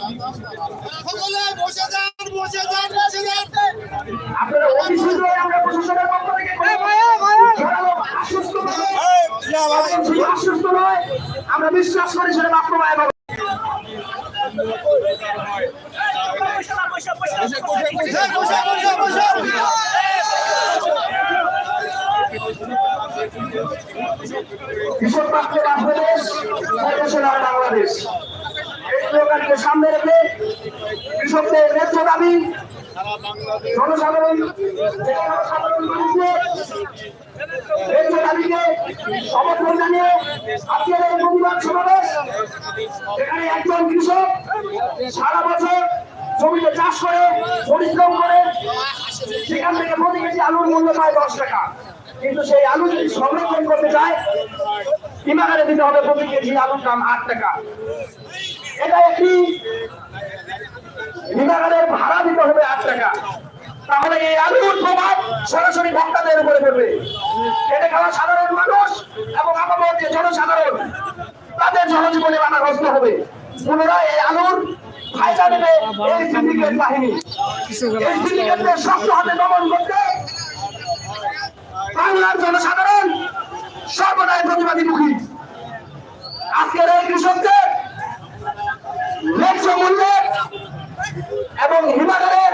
সকলে বসে যান, বসে যান, বসে যান। আপনারা অতি শীঘ্রই আমরা প্রশাসনের পক্ষ থেকে আশ্বস্ত নয়, আমরা বিশ্বাস করি সেটা বাস্তবায়ন হবে। কৃষক পক্ষে বাংলাদেশ, প্রশাসনের বাংলাদেশ, এই স্লোগানকে সামনে রেখে কৃষকদের ন্যায্য দাবি জনসাধারণ ন্যায্য দাবিকে সমর্থন জানিয়ে আজকের এই প্রতিবাদ সমাবেশ। এখানে একজন কৃষক সারা বছর জমিতে চাষ করে পরিশ্রম করে সেখান থেকে প্রতি কেজি আলুর মূল্য পায় 10 টাকা, কিন্তু সেই আলু যদি সংরক্ষণ করতে চায় হিমাগারে দিতে হবে প্রতি কেজি আলুর দাম 8 টাকা। এটা একটি হিমাগারের ভাড়া দিতে হবে 8 টাকা। তাহলে এই আলুর প্রভাব সরাসরি ভোক্তাদের উপরে পড়বে। এটা খাওয়া সাধারণ মানুষ এবং আমাদের যে জনসাধারণ তাদের জনজীবনে বাধাগ্রস্ত হবে। পুনরায় এই আলুর ফায়দা দেবে এই সিন্ডিকেট বাহিনী। এই সিন্ডিকেটদের শক্ত হাতে দমন করতে বাংলার জনসাধারণ সর্বদাই প্রতিবাদীমুখী। আজকের এই কৃষকদের ন্যায্য মূল্যে এবং হিমাগারের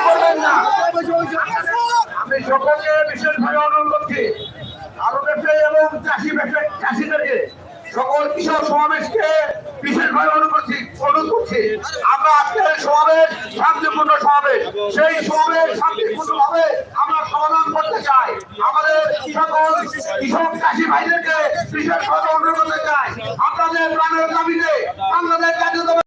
করবেন না। আমি সকলকে বিশেষভাবে অনুরোধ করছি, আলু ব্যবসায়ী এবং চাষিদেরকে সকল কৃষক সমাবেশকে বিশেষভাবে অনুরোধ করছি। আমরা আজকের সমাবেশ শান্তিপূর্ণ সমাবেশ, সেই সমাবেশ শান্তিপূর্ণ ভাবে আমরা সমাধান করতে চাই। আমাদের সকল কৃষক চাষি ভাইদেরকে বিশেষভাবে অনুরোধ করতে চাই, আপনাদের প্রাণের দাবিতে